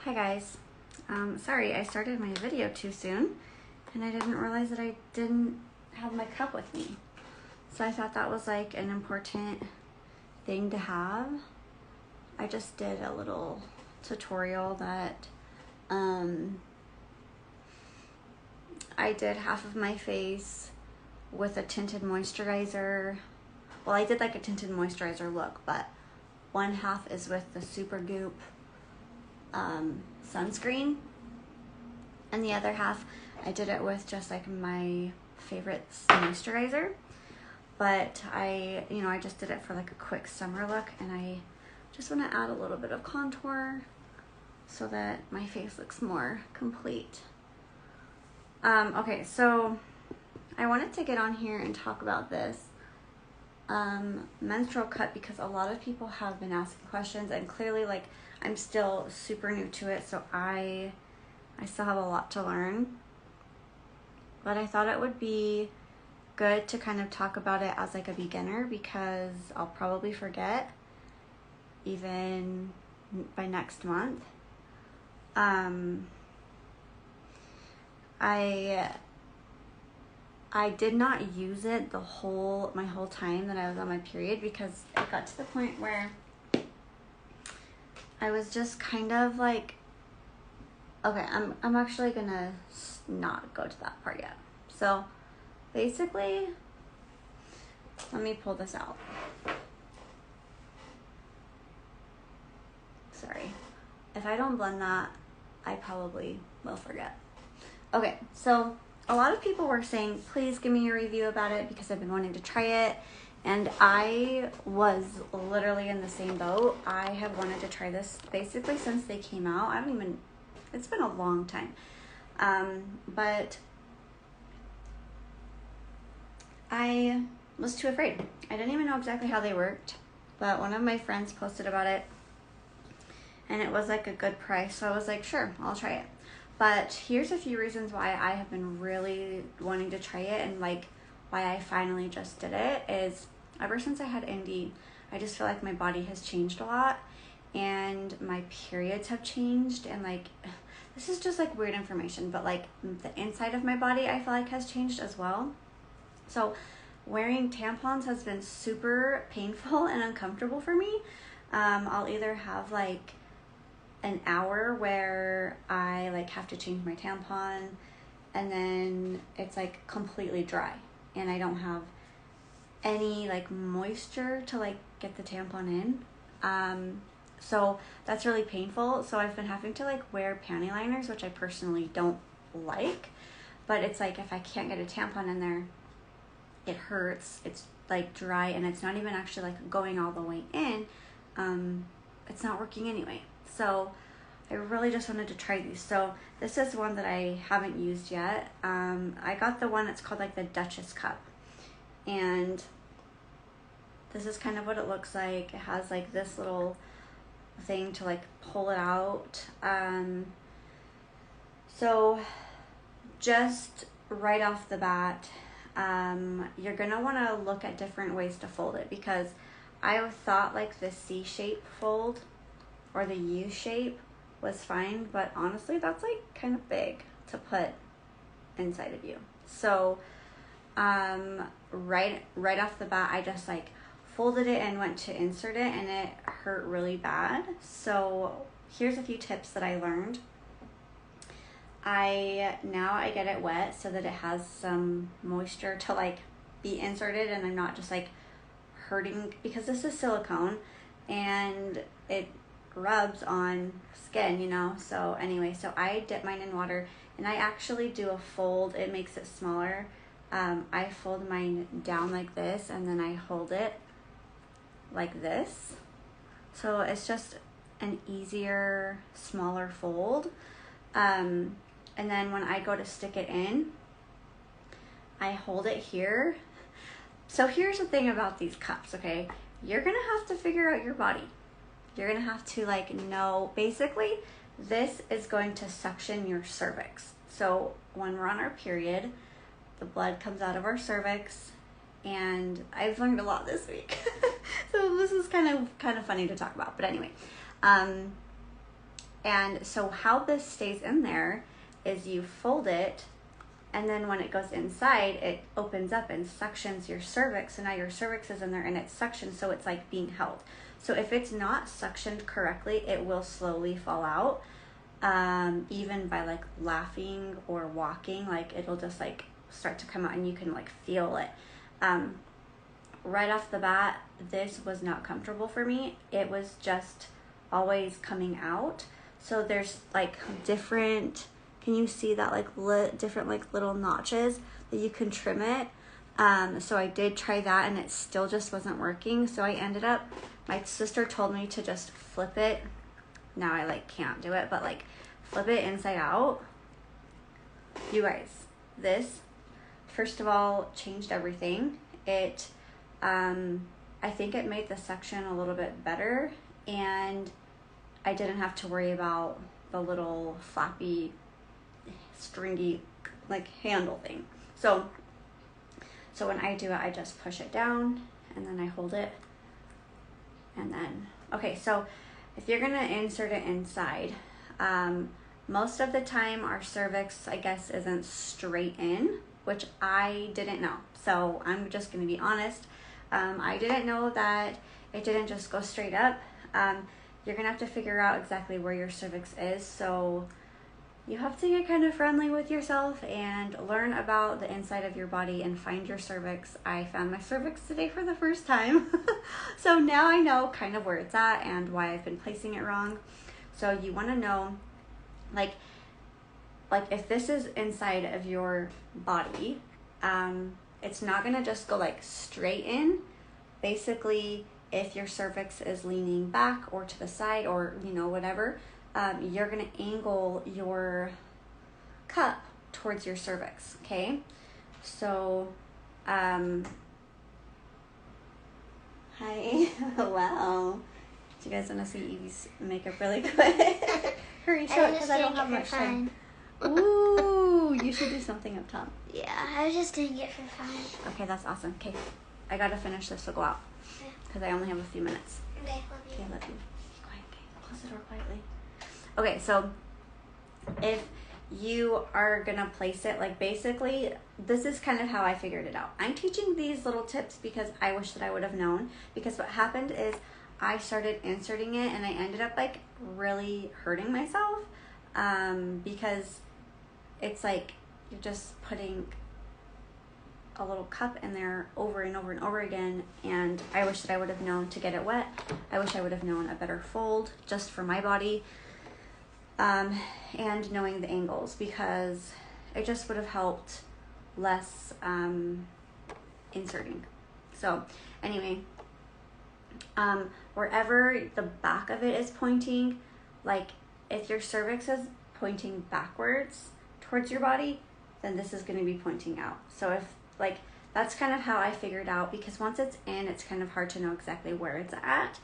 Hi guys. Sorry, I started my video too soon and I didn't realize that I didn't have my cup with me. So I thought that was like an important thing to have. I just did a little tutorial that I did half of my face with a tinted moisturizer. Well, I did like a tinted moisturizer look, but one half is with the Super Goop sunscreen, and the other half I did it with just like my favorite moisturizer. But I just did it for like a quick summer look, and I just want to add a little bit of contour so that my face looks more complete. Okay, so I wanted to get on here and talk about this menstrual cup because a lot of people have been asking questions, and clearly like I'm still super new to it, so I still have a lot to learn. But I thought it would be good to kind of talk about it as like a beginner because I'll probably forget even by next month. I did not use it my whole time that I was on my period because it got to the point where I was just kind of like, okay, I'm actually gonna not go to that part yet. So basically, let me pull this out. Sorry. If I don't blend that, I probably will forget. Okay, so a lot of people were saying, please give me a review about it because I've been wanting to try it. And I was literally in the same boat. I have wanted to try this basically since they came out. It's been a long time. But I was too afraid. I didn't even know exactly how they worked, but one of my friends posted about it and it was like a good price. So I was like, sure, I'll try it. But here's a few reasons why I have been really wanting to try it, and like why I finally just did it is ever since I had Indy, I just feel like my body has changed a lot and my periods have changed, and like this is just like weird information, but like the inside of my body I feel like has changed as well. So wearing tampons has been super painful and uncomfortable for me. I'll either have like an hour where I like have to change my tampon, and then it's like completely dry and I don't have any like moisture to like get the tampon in. So that's really painful. So I've been having to like wear panty liners, which I personally don't like, but it's like if I can't get a tampon in there, it hurts. It's like dry and it's not even actually like going all the way in. It's not working anyway. So I really just wanted to try these. So this is one that I haven't used yet. I got the one that's called like the Duchess cup, and this is kind of what it looks like. It has like this little thing to like pull it out. So just right off the bat, you're gonna want to look at different ways to fold it, because I thought like the C shape fold or the U shape was fine, but honestly that's like kind of big to put inside of you. So right off the bat I just like folded it and went to insert it, and it hurt really bad. So here's a few tips that I learned. I get it wet so that it has some moisture to like be inserted, and I'm not just like hurting, because this is silicone and it rubs on skin, so anyway, so I dip mine in water and I actually do a fold. It makes it smaller. I fold mine down like this, and then I hold it like this, so it's just an easier, smaller fold. And then when I go to stick it in, I hold it here. So here's the thing about these cups, okay? You're gonna have to figure out your body. You're gonna have to like know, basically, this is going to suction your cervix. So when we're on our period, the blood comes out of our cervix, and I've learned a lot this week. So this is kind of funny to talk about, but anyway. And so how this stays in there is you fold it, and then when it goes inside, it opens up and suctions your cervix. So now your cervix is in there and it's suctioned, so it's like being held. So if it's not suctioned correctly, it will slowly fall out. Even by like laughing or walking, like it'll just like start to come out and you can like feel it. Right off the bat, this was not comfortable for me. It was just always coming out. So there's like different, can you see that like different like little notches that you can trim it? So I did try that and it still just wasn't working. So I ended up, my sister told me to just flip it. Now I like can't do it, but like flip it inside out. You guys, this, first of all, changed everything. It, I think it made the suction a little bit better, and I didn't have to worry about the little flappy, stringy, like handle thing. So when I do it, I just push it down and then I hold it. And then, okay, so if you're gonna insert it inside, most of the time our cervix, I guess, isn't straight in, which I didn't know. So I'm just gonna be honest. I didn't know that it didn't just go straight up. You're gonna have to figure out exactly where your cervix is. So you have to get kind of friendly with yourself and learn about the inside of your body and find your cervix. I found my cervix today for the first time. So now I know kind of where it's at and why I've been placing it wrong. So you want to know, like if this is inside of your body, it's not going to just go like straight in. Basically, if your cervix is leaning back or to the side or, you know, whatever, you're going to angle your cup towards your cervix, okay? So, hi, hello. Do you guys want to see Evie's makeup really quick? Hurry, show it, because I don't have much time. Ooh, you should do something up top. Yeah, I was just doing it for fun. Okay, that's awesome. Okay, I got to finish this to go out, because I only have a few minutes. Okay, love you. Okay, love you. Be quiet, okay? Close the door quietly. Okay, so if you are gonna place it, like basically, this is kind of how I figured it out. I'm teaching these little tips because I wish that I would have known, because what happened is I started inserting it and I ended up like really hurting myself, because it's like you're just putting a little cup in there over and over and over again, and I wish that I would have known to get it wet. I wish I would have known a better fold just for my body. And knowing the angles, because it just would have helped less inserting. So anyway, wherever the back of it is pointing, like if your cervix is pointing backwards towards your body, then this is going to be pointing out. So if like, that's kind of how I figured out, because once it's in, it's kind of hard to know exactly where it's at.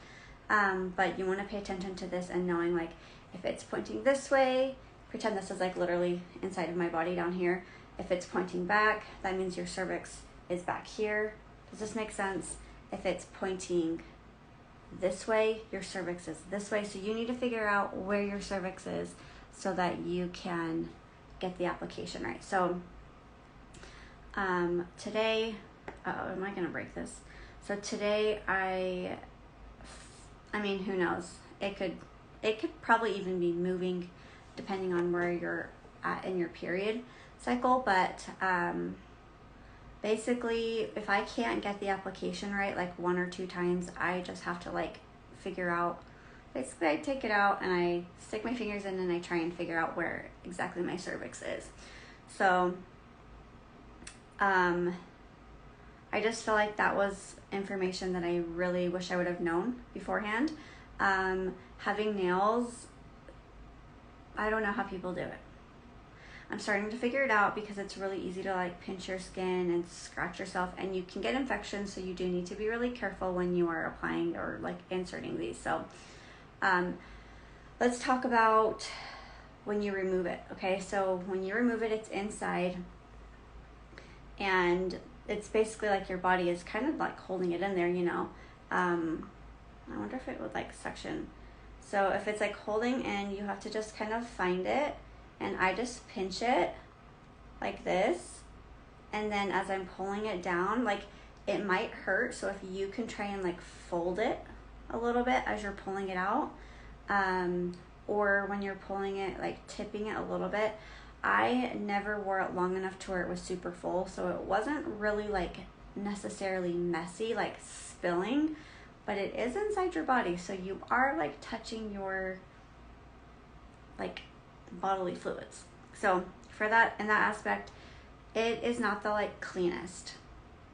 But you want to pay attention to this and knowing, like, if it's pointing this way, pretend this is like literally inside of my body down here. If it's pointing back, that means your cervix is back here. Does this make sense? If it's pointing this way, your cervix is this way. So you need to figure out where your cervix is so that you can get the application right. So today, am I gonna break this? So today I mean, who knows? It could probably even be moving depending on where you're at in your period cycle. But basically, if I can't get the application right, like 1 or 2 times, I just have to like figure out, basically I take it out and I stick my fingers in and I try and figure out where exactly my cervix is. So I just feel like that was information that I really wish I would have known beforehand. Having nails, I don't know how people do it. I'm starting to figure it out, because it's really easy to like pinch your skin and scratch yourself, and you can get infections, so you do need to be really careful when you are applying or like inserting these. So let's talk about when you remove it. Okay, so when you remove it, it's inside, and it's basically like your body is kind of like holding it in there, you know. I wonder if it would like suction So if it's like holding in, you have to just kind of find it, and I just pinch it like this. And then as I'm pulling it down, like it might hurt. So if you can try and like fold it a little bit as you're pulling it out, or when you're pulling it, like tipping it a little bit. I never wore it long enough to where it was super full, so it wasn't really like necessarily messy, like spilling, but it is inside your body, so you are like touching your like bodily fluids. So for that, in that aspect, it is not the like cleanest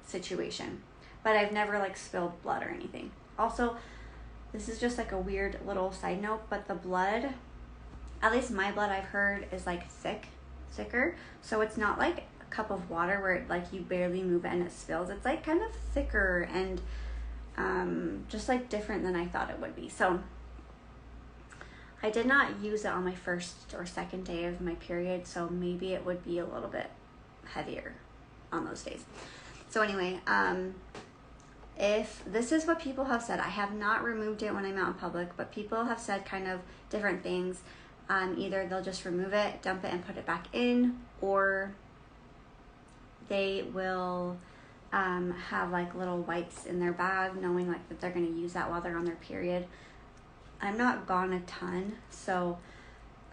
situation, but I've never like spilled blood or anything. Also, this is just like a weird little side note, but the blood, at least my blood, I've heard is like thicker. So it's not like a cup of water where it, like you barely move it and it spills. It's like kind of thicker and just like different than I thought it would be. So I did not use it on my first or second day of my period, so maybe it would be a little bit heavier on those days. So anyway, if this is what people have said, I have not removed it when I'm out in public, but people have said kind of different things. Either they'll just remove it, dump it, and put it back in, or they will have like little wipes in their bag, knowing like that they're going to use that while they're on their period. I'm not gone a ton, so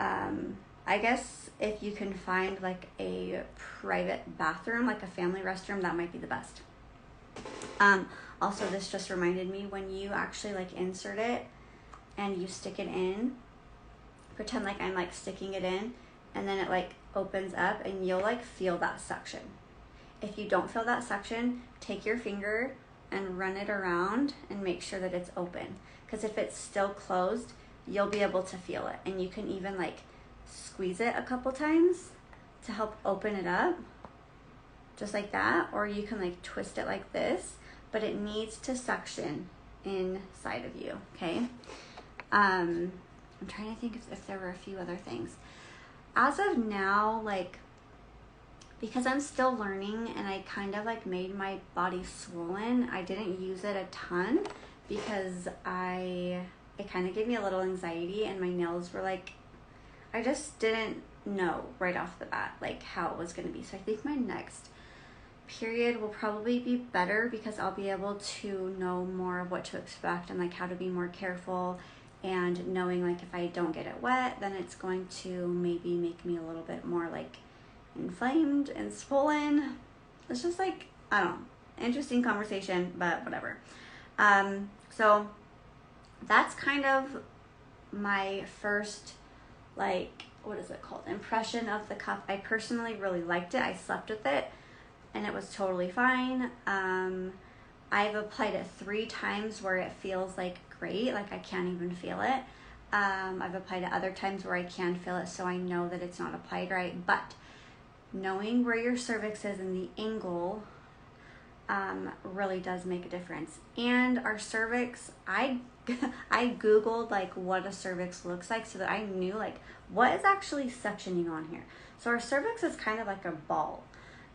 I guess if you can find like a private bathroom, like a family restroom, that might be the best. Also, this just reminded me, when you actually like insert it and you stick it in, pretend like I'm like sticking it in, and then it like opens up and you'll like feel that suction. If you don't feel that suction, take your finger and run it around and make sure that it's open, because if it's still closed, you'll be able to feel it. And you can even like squeeze it a couple times to help open it up, just like that, or you can like twist it like this, but it needs to suction inside of you. Okay. I'm trying to think if there were a few other things. As of now, like, because I'm still learning and I kind of like made my body swollen, I didn't use it a ton because it kind of gave me a little anxiety, and my nails were like, I just didn't know right off the bat like how it was going to be. So I think my next period will probably be better, because I'll be able to know more of what to expect and like how to be more careful, and knowing like if I don't get it wet, then it's going to maybe make me a little bit more like inflamed and swollen. It's just like, I don't know, interesting conversation, but whatever. So that's kind of my first, like, what is it called, impression of the cup. I personally really liked it. I slept with it and it was totally fine. I've applied it 3 times where it feels like great, like I can't even feel it. I've applied it other times where I can feel it, so I know that it's not applied right. But knowing where your cervix is and the angle really does make a difference. And our cervix, I googled like what a cervix looks like, so that I knew like what is actually suctioning on here. So our cervix is kind of like a ball,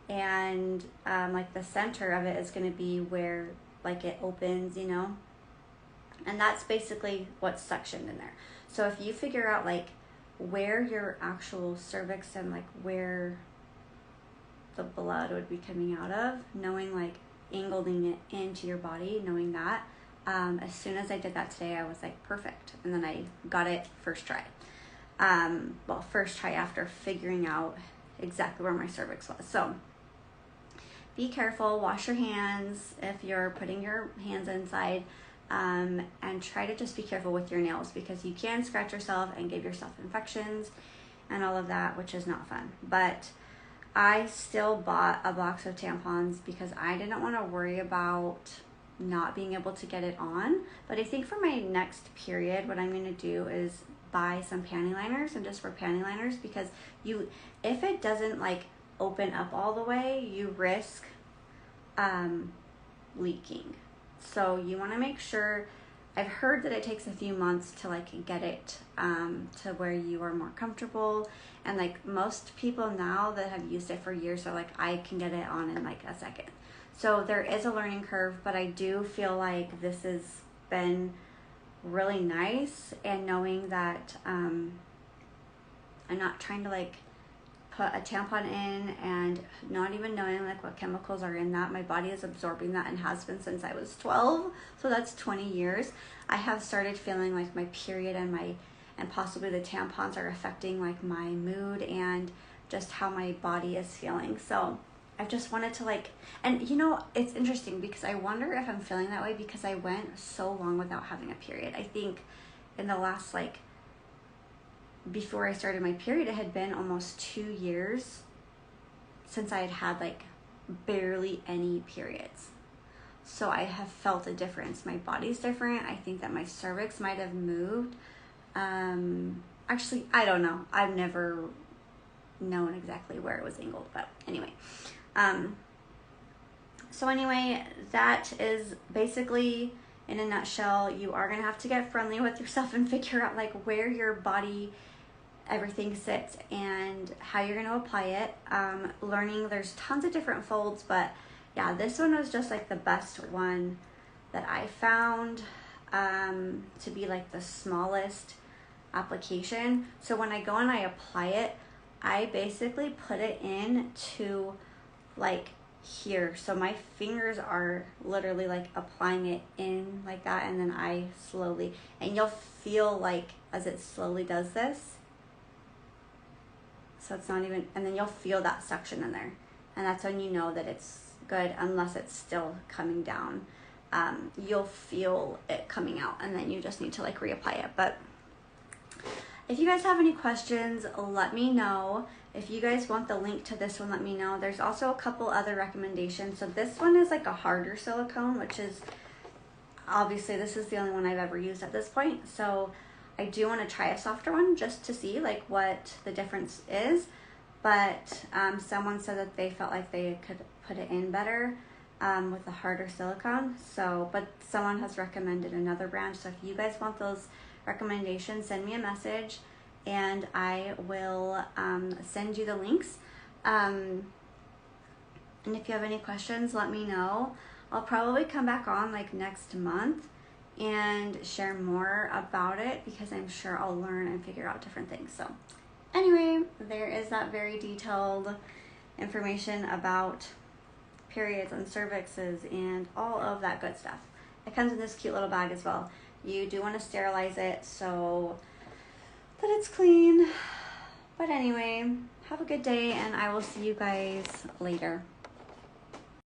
and like the center of it is going to be where like it opens, you know, and that's basically what's suctioned in there. So if you figure out like where your actual cervix and like where the blood would be coming out of, knowing like angling it into your body, knowing that, as soon as I did that today, I was like perfect. And then I got it first try. First try after figuring out exactly where my cervix was. So be careful, wash your hands if you're putting your hands inside, and try to just be careful with your nails, because you can scratch yourself and give yourself infections and all of that, which is not fun. But I still bought a box of tampons because I didn't want to worry about not being able to get it on. But I think for my next period, what I'm going to do is buy some panty liners and just wear panty liners, because if it doesn't like open up all the way, you risk leaking. So you want to make sure. I've heard that it takes a few months to like get it to where you are more comfortable, and like most people now that have used it for years are like, I can get it on in like a second. So there is a learning curve, but I do feel like this has been really nice, and knowing that I'm not trying to like put a tampon in and not even knowing like what chemicals are in that. My body is absorbing that and has been since I was 12, so that's 20 years. I have started feeling like my period and possibly the tampons are affecting like my mood and just how my body is feeling. So I just wanted to like, and you know, it's interesting because I wonder if I'm feeling that way because I went so long without having a period. I think in the last like, before I started my period, it had been almost 2 years since I had had like barely any periods. So I have felt a difference. My body's different. I think that my cervix might have moved. Actually, I don't know. I've never known exactly where it was angled, but anyway. So anyway, that is basically in a nutshell. You are going to have to get friendly with yourself and figure out like where your body, everything sits and how you're going to apply it. Learning, there's tons of different folds, but yeah, this one was just like the best one that I found to be like the smallest application. So when I go and I apply it, I basically put it in to like here. So my fingers are literally like applying it in like that, and then I slowly, and you'll feel like as it slowly does this, so it's not even, and then you'll feel that suction in there, and that's when you know that it's good, unless it's still coming down. You'll feel it coming out, and then you just need to like reapply it. But if you guys have any questions, let me know. If you guys want the link to this one, let me know. There's also a couple other recommendations. So this one is like a harder silicone, which is, obviously this is the only one I've ever used at this point. So I do want to try a softer one just to see like what the difference is. But someone said that they felt like they could put it in better with the harder silicone. So, but someone has recommended another brand. So if you guys want those recommendations, send me a message and I will send you the links. And if you have any questions, let me know. I'll probably come back on like next month and share more about it because I'm sure I'll learn and figure out different things. So anyway, there is that very detailed information about periods and cervixes and all of that good stuff. It comes in this cute little bag as well. You do want to sterilize it so that it's clean. But anyway, have a good day and I will see you guys later.